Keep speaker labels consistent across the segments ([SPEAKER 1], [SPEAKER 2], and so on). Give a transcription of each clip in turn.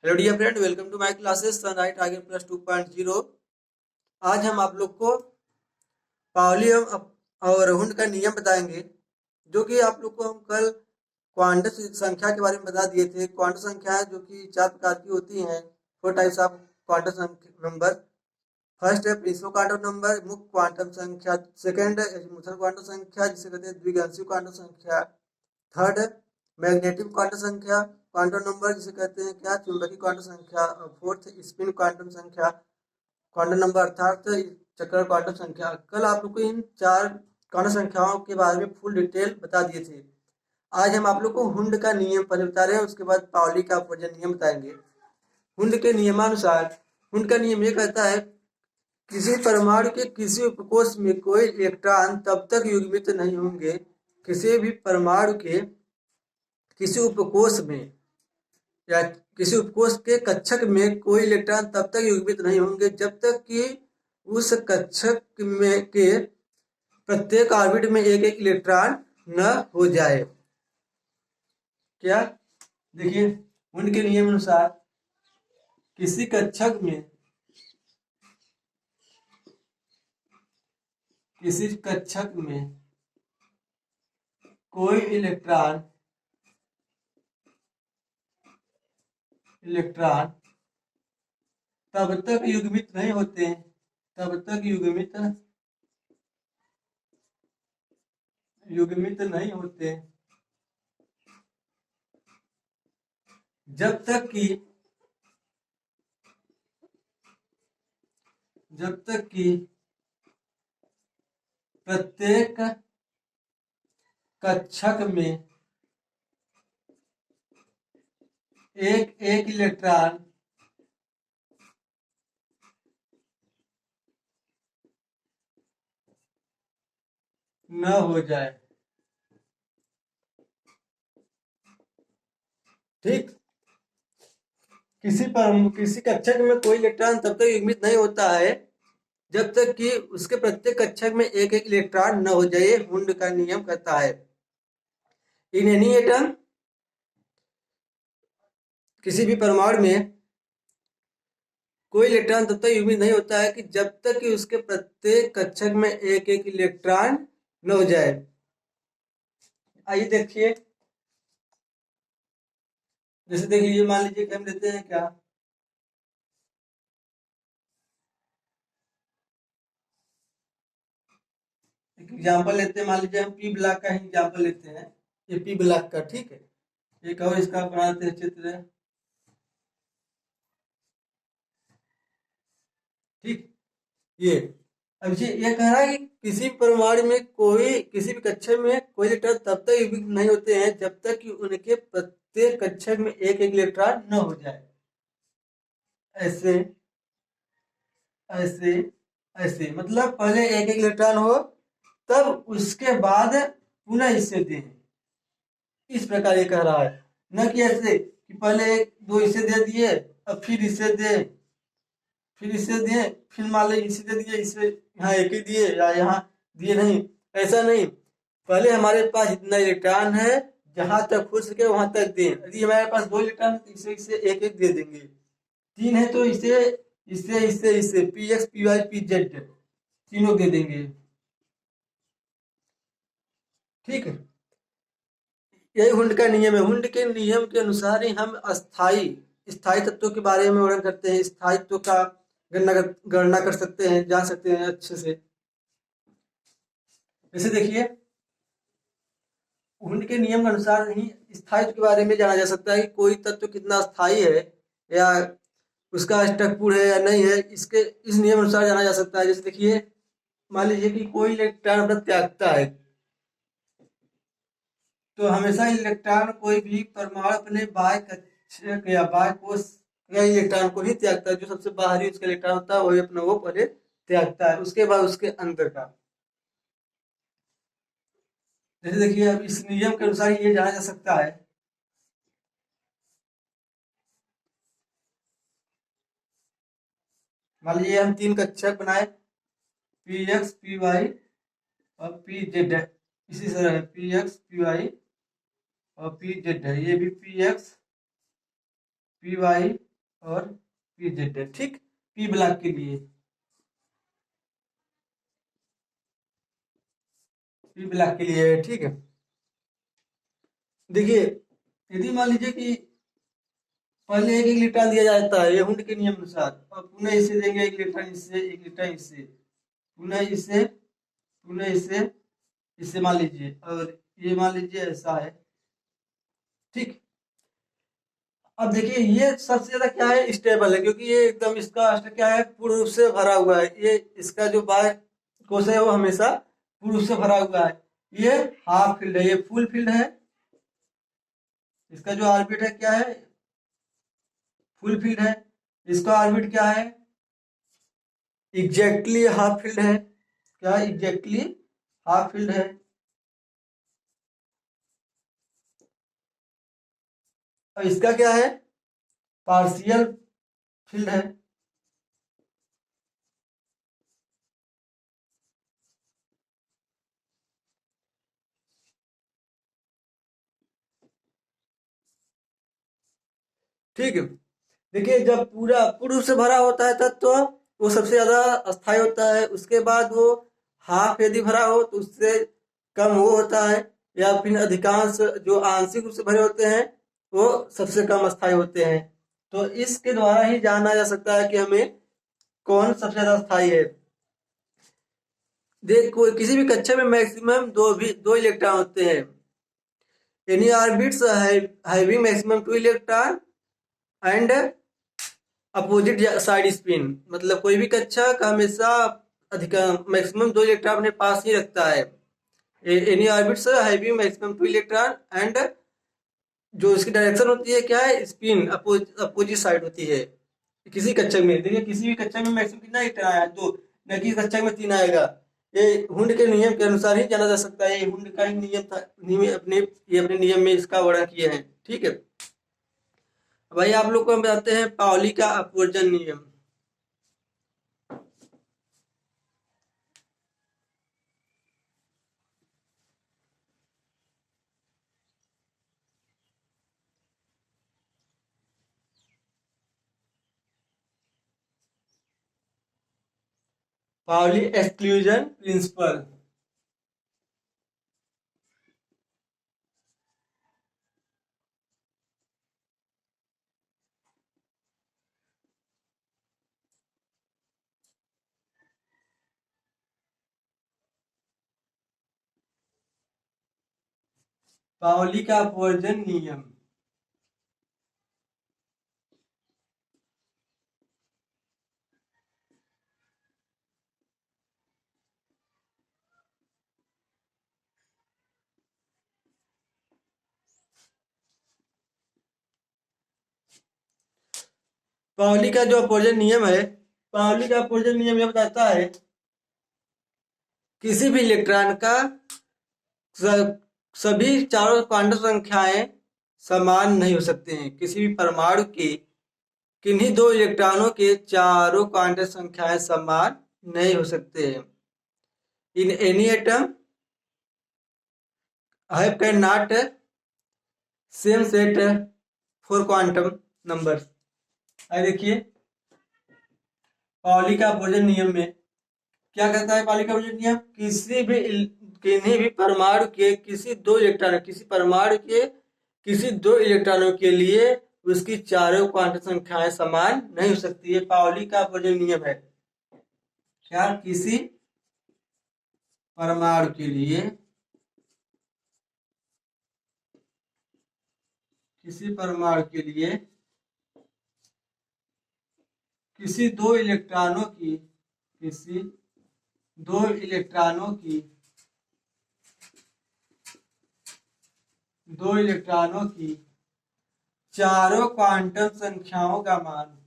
[SPEAKER 1] Hello dear friend, welcome to my classes sunrise target plus 2.0। आज हम आप लोग को पाउली और हुंड का नियम बताएंगे, जो कि आप लोग को हम कल क्वांटम संख्या के बारे में बता दिए थे। क्वांटम संख्या जो कि 4 प्रकार की होती हैं, 4 types of quantum number. First है प्रिंसिपल क्वांटम नंबर, मुख्य क्वांटम संख्या। सेकंड है एजीमुथल क्वांटम संख्या, जिसे कहते हैं द्विगांशीय क्वांटम संख्या। थर्ड है मैग्नेटिक क्वांटम संख्या क्वांटम नंबर, जिसे कहते हैं क्या, चुंबकीय क्वांटम संख्या। और फोर्थ स्पिन क्वांटम संख्या क्वांटम नंबर अर्थात चक्कर क्वांटम संख्या। कल आप लोग को इन 4 क्वांटम संख्याओं के बारे में फुल डिटेल बता दिए थे। आज हम आप लोग को हुंड का नियम पहले बता रहे हैं, उसके बाद पाउली का अपवर्जन नियम बताएंगे। हुंड के नियमानुसार हुंड का नियम ये कहता है, किसी परमाणु के किसी उपकोष में कोई इलेक्ट्रॉन तब तक युग्मित नहीं होंगे, किसी भी परमाणु के किसी उपकोष में या किसी उपकोष के कक्षक में कोई इलेक्ट्रॉन तब तक युग्मित नहीं होंगे जब तक कि उस कक्षक में के प्रत्येक ऑर्बिट में एक एक इलेक्ट्रॉन न हो जाए। क्या, देखिए, उनके नियम अनुसार किसी कक्षक में कोई इलेक्ट्रॉन तब तक युग्मित नहीं होते जब तक कि प्रत्येक कक्षक में एक एक इलेक्ट्रॉन न हो जाए। ठीक, किसी कक्षक में कोई इलेक्ट्रॉन तब तक युग्मित नहीं होता है जब तक कि उसके प्रत्येक कक्षक में एक एक इलेक्ट्रॉन न हो जाए। हुंड का नियम कहता है, इन एनी एटम, किसी भी परमाणु में कोई इलेक्ट्रॉन तब तक युग्मित नहीं होता है कि जब तक कि उसके प्रत्येक कक्षक में एक एक इलेक्ट्रॉन न हो जाए। आइए देखिए, जैसे देख लीजिए, मान लीजिए कि हम लेते हैं क्या, एक एग्जाम्पल लेते हैं। मान लीजिए हम पी ब्लॉक का ही एग्जाम्पल लेते हैं, ये पी ब्लॉक का, ठीक है। एक और इसका बनाते हैं चित्र, ठीक। ये अब ये कह रहा है कि किसी परमाणु में किसी भी कक्षक में कोई इलेक्ट्रॉन तब तक युग्मित नहीं होते हैं जब तक कि उनके प्रत्येक कक्षक में एक एक इलेक्ट्रॉन न हो जाए। ऐसे ऐसे ऐसे मतलब पहले एक एक इलेक्ट्रॉन हो, तब उसके बाद पुनः इसे दें। इस प्रकार ये कह रहा है, न कि ऐसे कि पहले एक दो इसे दे दिए, अब फिर इसे दे, फिर इसे दिए, फिर मान लो इसे दे दिए, इसे यहाँ एक ही दिए या यहाँ दिए, नहीं, ऐसा नहीं। पहले हमारे पास इतना इलेक्ट्रॉन है, जहां तक हो सके वहां तक दें। यदि हमारे पास 2 इलेक्ट्रॉन तो इसे एक एक दे देंगे। 3 है तो इसे इसे इसे इसे P X P Y P Z तीनों दे देंगे, ठीक है। यही हुंड का नियम है। हुंड के नियम के अनुसार ही हम स्थायी तत्वों के बारे में वर्णन करते हैं, स्थायित्व का गणना कर सकते हैं, जान सकते हैं अच्छे से। जैसे देखिए, हुंड के नियम के अनुसार ही स्थायित्व के बारे में जाना जा सकता है कि कोई तत्व कितना स्थायी है या उसका स्टकपुर है या नहीं है, इस नियम अनुसार जाना जा सकता है। जैसे देखिए, मान लीजिए कि कोई इलेक्ट्रॉन अपना त्यागता है, तो हमेशा इलेक्ट्रॉन कोई भी परमाणु अपने बाह्य कक्षक या बाह्य कोश या इलेक्ट्रॉन को नहीं त्यागता है। जो सबसे बाहरी उसका इलेक्ट्रॉन होता है वही अपना वो पहले त्यागता है, उसके बाद उसके अंदर का। जैसे देखिए, अब इस नियम के अनुसार ये जाना जा सकता है, मान लीजिए हम 3 कक्षक बनाए, पी एक्स पी वाई और पी जेड है। इसी तरह पी एक्स पी वाई और पी जेड है, ये भी पी एक्स पी वाई और पी जेड है। ठीक, पी ब्लॉक के लिए, पी ब्लॉक के लिए है। ठीक है, देखिए यदि मान लीजिए कि पहले एक एक इलेक्ट्रॉन दिया जाता है ये हुंड के नियम अनुसार, और पुनः इसे देंगे एक इलेक्ट्रॉन इससे, एक इलेक्ट्रॉन इससे, पुनः इससे, पुनः इससे, इससे मान लीजिए, और ये मान लीजिए ऐसा है। ठीक, अब देखिए ये सबसे ज्यादा क्या है, स्टेबल है, क्योंकि ये एकदम इसका क्या है, पूर्ण रूप से भरा हुआ है। ये इसका जो बाय कोश है वो हमेशा पूर्ण रूप से भरा हुआ है। ये हाफ फील्ड है, ये फुल फील्ड है। इसका जो ऑर्बिट है क्या है, फुल फील्ड है। इसका ऑर्बिट क्या है, एग्जैक्टली हाफ फील्ड है। क्या, एग्जैक्टली हाफ फील्ड है। और इसका क्या है, पार्शियल फील्ड है। ठीक है, देखिए जब पूरा पूर्ण रूप से भरा होता है तब तो वो सबसे ज्यादा अस्थायी होता है। उसके बाद वो हाफ यदि भरा हो तो उससे कम वो होता है, या फिर अधिकांश जो आंशिक रूप से भरे होते हैं वो सबसे कम अस्थायी होते हैं। तो इसके द्वारा ही जाना जा सकता है कि हमें कौन सबसे ज्यादा अस्थायी है। देख, कोई किसी भी कक्षा में मैक्सिमम दो इलेक्ट्रॉन होते हैं। Any orbits having maximum two electron and opposite side spin, मतलब कोई भी कक्षा का हमेशा अधिक मैक्सिमम दो इलेक्ट्रॉन अपने पास ही रखता है। Any orbits having maximum two electron and जो इसकी डायरेक्शन होती है क्या है, स्पिन अपोजिट साइड होती है। किसी कक्षा में देखिए, किसी भी कक्षा में मैक्सिमम कितना इलेक्ट्रॉन आया, दो, न कि कक्षा में तीन आएगा। ये हुंड के नियम के अनुसार ही जाना जा सकता है। ये हुंड का ही नियम था, ये अपने नियम में इसका वर्णन किए हैं। ठीक है, भाई आप लोग को हम बताते हैं पाउली का अपवर्जन नियम। Pauli exclusion principle. पाउली का अपवर्जन नियम। पाउली का जो अपवर्जन नियम है, पाउली का अपवर्जन नियम यह बताता है किसी भी इलेक्ट्रॉन का सभी चारों क्वांटम संख्याएं समान नहीं हो सकते हैं। किसी भी परमाणु के किन्हीं दो इलेक्ट्रॉनों के चारों क्वांटम संख्याएं समान नहीं हो सकते हैं। In any atom have can not same set for quantum number. देखिए पाउली का अपवर्जन नियम में क्या कहता है, पाउली का अपवर्जन नियम, किन्हीं भी परमाणु के किसी परमाणु के किसी दो इलेक्ट्रॉनों के लिए उसकी चारों क्वांटम संख्याएं समान नहीं हो सकती। है पाउली का अपवर्जन नियम है। क्या, किसी परमाणु के लिए किसी परमाणु के लिए किसी दो इलेक्ट्रॉनों की किसी दो इलेक्ट्रॉनों की दो इलेक्ट्रॉनों की चारों क्वांटम संख्याओं का मान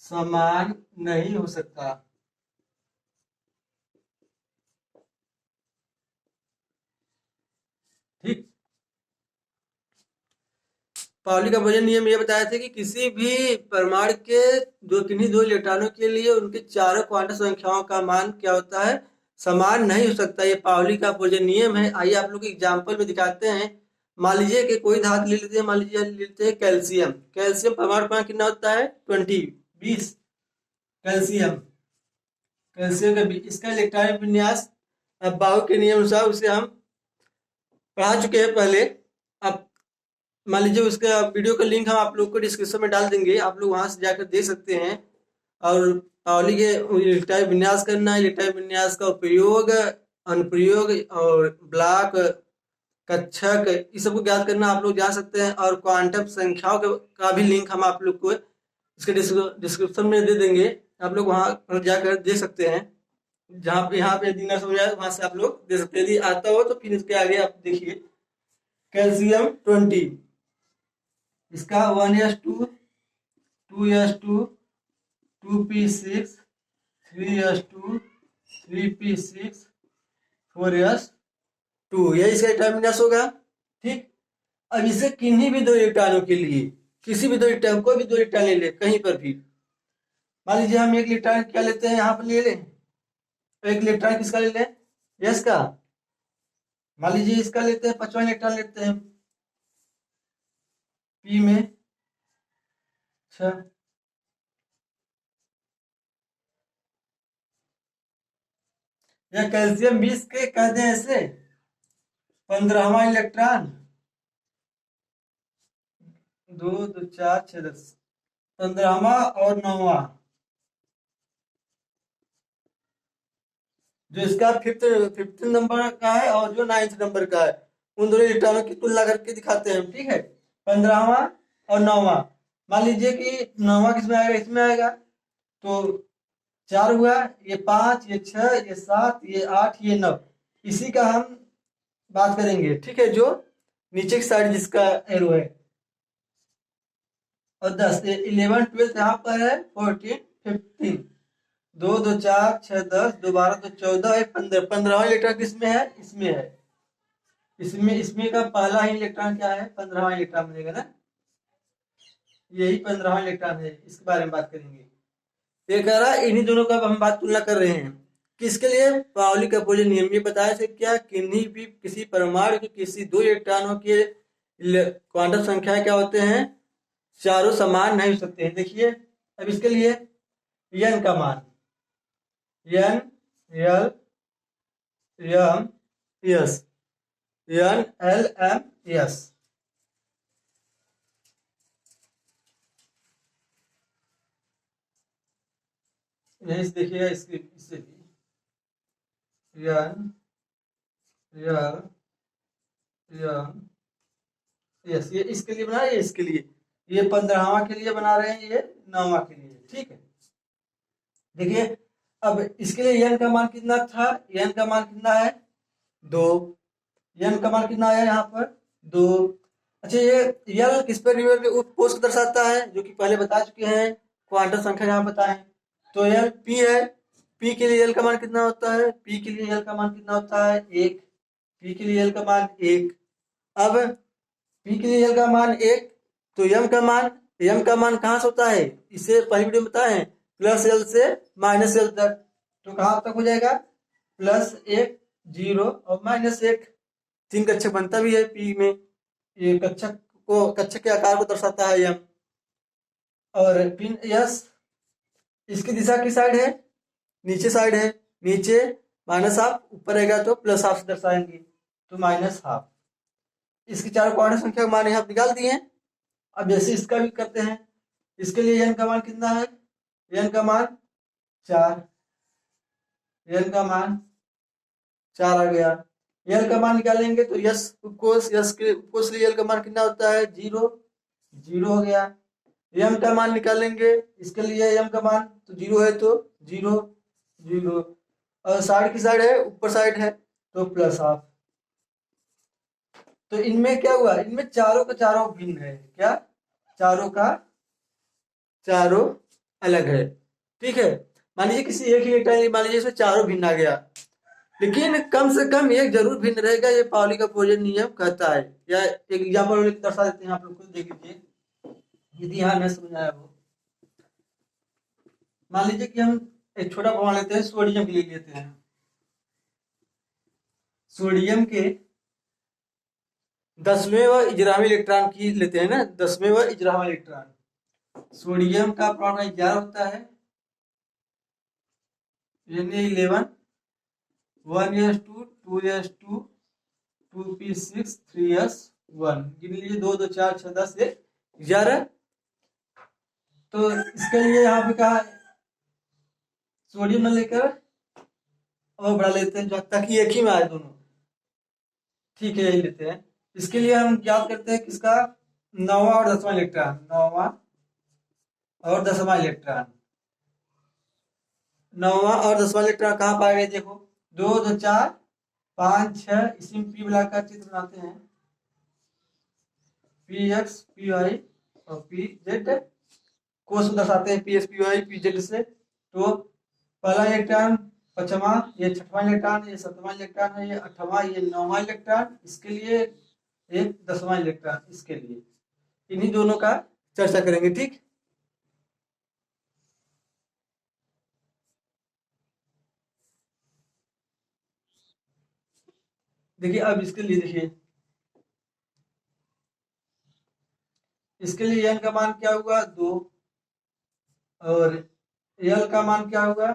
[SPEAKER 1] समान नहीं हो सकता। ठीक, पाउली का बोजन नियम ये बताया था कि किसी भी परमाणु के किन्हीं दो इलेक्ट्रॉनों के लिए उनके चारों क्वांटम संख्याओं का मान क्या होता है, समान नहीं हो सकता। ये पाउली का बोजन नियम है। आइए आप लोग एग्जाम्पल में दिखाते हैं। मान लीजिए कि कोई धातु ले लेते हैं, मान लीजिए लेते हैं कैल्शियम। कैल्शियम परमाणु क्रमांक कितना होता है, 20। कैल्शियम कैल्शियम का इसका इलेक्ट्रॉनिक विन्यास अब बाउ के नियम अनुसार उसे हम पढ़ा चुके हैं पहले। अब मान लीजिए उसका वीडियो का लिंक हम आप लोग को डिस्क्रिप्शन में डाल देंगे, आप लोग वहां से जाकर देख सकते हैं। और पाउली के इलेक्ट्रॉनिक विन्यास करना, इलेक्ट्रॉनिक विन्यास का उपयोग, अनुप्रयोग और ब्लॉक, कक्षक, इस सबको ज्ञात करना आप लोग जान सकते हैं। और क्वांटम संख्याओं का भी लिंक हम आप लोग को इसके डिस्क्रिप्शन में दे देंगे, आप लोग वहां पर जाकर देख सकते हैं। जहाँ पे यहाँ पे दिन समझ आए वहां से आप लोग दे सकते हैं। यदि आता हो तो फिर इसके आगे आप देखिए। कैल्शियम 20, इसका 1s2, 2s2, 2p6, 3s2, 3p6, 4s2, यही इसका टर्मिनस होगा। ठीक, अब इसे किन्हीं भी दो इलेक्ट्रॉनों के लिए, किसी भी दो इलेक्ट्रॉन, कोई भी दो इलेक्ट्रॉन ले ले कहीं पर भी। मान लीजिए हम एक इलेक्ट्रॉन क्या लेते हैं, यहाँ पर ले लें एक इलेक्ट्रॉन, किसका ले लें, यस का। मान लीजिए इसका लेते हैं, 5वां इलेक्ट्रॉन लेते हैं पी में। अच्छा, या कैल्शियम 20 के कह दें ऐसे, 15वां इलेक्ट्रॉन, 2 2 4 6 10, 15वां और 9वां, जो इसका फिफ्थ नंबर का है और जो 9th नंबर का है, उन दोनों इलेक्ट्रॉनों की तुलना करके दिखाते हैं। ठीक है, 15वां और 9वां। मान लीजिए कि 9वां किसमें आएगा, इसमें आएगा, तो 4 हुआ, ये 5, ये 6, ये 7, ये 8, ये 9, इसी का हम बात करेंगे। ठीक है, जो नीचे की साइड जिसका एरो है। और 10, 11 12 यहाँ पर है, 14 15, 2 2 4 6 10, 2 12 2 14, 15, 15वां इलेक्ट्रॉन किसमें है, इसमें है। इसमें का पहला ही इलेक्ट्रॉन क्या है, 15वां इलेक्ट्रॉन बनेगा ना, यही 15वां इलेक्ट्रॉन है। इसके बारे में बात करेंगे। ये कह रहा है इन्हीं दोनों का हम बात तुलना कर रहे हैं। किसके लिए, पाउली का बोजन नियम। ये बताया से क्या, किन्हीं भी किसी परमाणु के किसी दो इलेक्ट्रॉनों के क्वांटम संख्या क्या होते हैं, चारों समान नहीं हो सकते हैं। देखिए अब इसके लिए n का मान, n l m s, n l m s, यही से देखिएगा। इससे भी n l m s, ये इसके लिए बना रहे हैं, इसके लिए ये 15वां के लिए बना रहे हैं, ये 9वां के लिए। ठीक है, देखिए अब इसके लिए n का मान कितना था, n का मान कितना है, 2। n का मान कितना आया यहाँ पर, 2। अच्छा, ये l किस पर निर्भर के उपकोष को दर्शाता है, जो कि पहले बता चुके हैं, क्वांटम संख्या यहाँ बताएं। तो l p है, p के लिए l का मान कितना होता है, p के लिए l का मान कितना होता है, 1। p के लिए l का मान 1। अब p के लिए l का मान 1, तो m का मान कहाँ से होता है, इसे पहली वीडियो में बताए हैं, +l से -l तक। तो कहाँ तक हो जाएगा, +1 0 और -1, 3 कक्षक बनता भी है p में। ये कक्षक के आकार को दर्शाता है m। और पिन s इसकी दिशा की साइड है, नीचे साइड है, नीचे -12, ऊपर रहेगा तो +12 से दर्शाएंगे, तो -12। इसकी चारों क्वांटम संख्या का मान यहाँ निकाल दिए। अब जैसे इसका भी करते हैं, इसके लिए n का मान कितना है, n का मान 4, n का मान 4 आ गया। l का मान निकालेंगे तो यस उपकोष, यस के उपकोष लिए l का मान कितना होता है, 0 0 हो गया। m का मान निकालेंगे, इसके लिए m का मान तो 0 है, तो 0 0, और साइड की साइड है, ऊपर साइड है, तो +12। तो इनमें क्या हुआ, इनमें चारों का चारों भिन्न है, क्या, चारों का चारों अलग है। ठीक है, मान लीजिए किसी एक ही इलेक्ट्रॉन, मान लीजिए इसमें चारों भिन्न आ गया, लेकिन कम से कम एक जरूर भिन्न रहेगा, ये पाउली का अपोजिट नियम कहता है। या एक एग्जाम्पल दर्शा देते हैं आप लोग को, देख लीजिए यदि यहाँ न समझाया हो। मान लीजिए कि हम एक छोटा प्रमाण लेते हैं, सोडियम के लिए लेते हैं। सोडियम के 10वें व 11वें इलेक्ट्रॉन की लेते हैं ना, 10वें व 11वां इलेक्ट्रॉन। सोडियम का प्रमाण 11 होता है, यानी 11, 1s2 2s2 2p6 3s1, गिन लीजिए 2 2 4 6 10 11। तो इसके लिए यहाँ पे कहा सोडियम न लेकर और बढ़ा लेते हैं ताकि एक ही में आए दोनों। ठीक है, यही लेते हैं। इसके लिए हम याद करते हैं किसका, 9वां और 10वां इलेक्ट्रॉन, 9वां और 10वां इलेक्ट्रॉन। 9वां और 10वां इलेक्ट्रॉन कहाँ पाए गए, देखो 2 2 4 5 6, इसी में पी बुलाकर चित्र बनाते हैं, पी एक्स पी वाई और पी जेड को दर्शाते हैं, P X P Y P Z से। तो पहला इलेक्ट्रॉन 5वां, ये 6वां इलेक्ट्रॉन, ये 7वां इलेक्ट्रॉन है, ये 8वां, ये 9वां इलेक्ट्रॉन, इसके लिए एक 10वां इलेक्ट्रॉन, इसके लिए इन्हीं दोनों का चर्चा करेंगे। ठीक, देखिए अब इसके लिए देखिए, इसके लिए n का मान क्या हुआ 2, और l का मान क्या हुआ,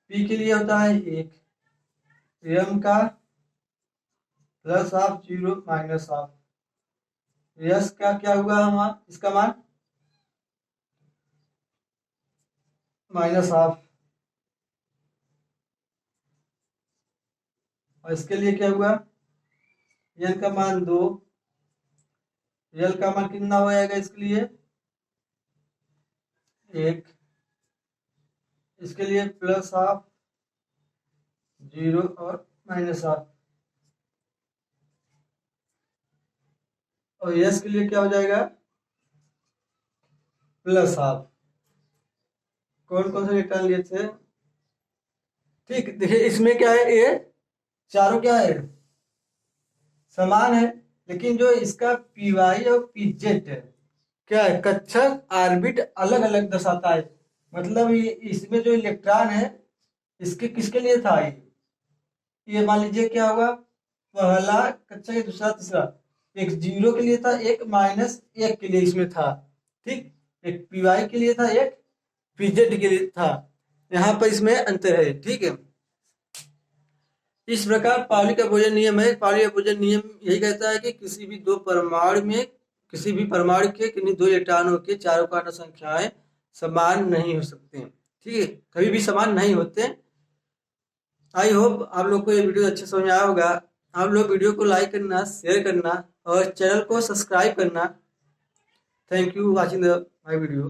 [SPEAKER 1] p के लिए होता है 1, m का +हाफ 0 -हाफ, s का क्या हुआ हमारा, इसका मान -हाफ, और इसके लिए क्या हुआ, n का मान 2, l का मान कितना हो जाएगा इसके लिए 1, इसके लिए +हाफ 0 और -हाफ, और s के लिए क्या हो जाएगा +हाफ। कौन कौन से इलेक्ट्रॉन लिए थे, ठीक। देखिए इसमें क्या है, ये चारों क्या है, समान है, लेकिन जो इसका पी वाई और पी जेड है क्या है, कक्षक ऑर्बिट अलग अलग दर्शाता है। मतलब ये इसमें जो इलेक्ट्रॉन है, इसके किसके लिए था, ये मान लीजिए क्या होगा, पहला कक्षक, दूसरा तीसरा, एक 0 के लिए था, एक -1 के लिए इसमें था। ठीक, एक पी वाई के लिए था, एक पी जेड के लिए था, यहाँ पर इसमें अंतर है। ठीक है, इस प्रकार पाउली का अपोजिट नियम है। पाउली अपोजिट नियम यही कहता है कि किसी भी दो परमाणु में, किसी भी परमाणु के किन्हीं दो इलेक्ट्रॉनों के चारों क्वांटम संख्याएं समान नहीं हो सकते हैं। ठीक है, कभी भी समान नहीं होते। आई होप आप लोग को ये वीडियो अच्छे समझ में आया होगा। आप लोग वीडियो को लाइक करना, शेयर करना और चैनल को सब्सक्राइब करना। Thank you watching the my video.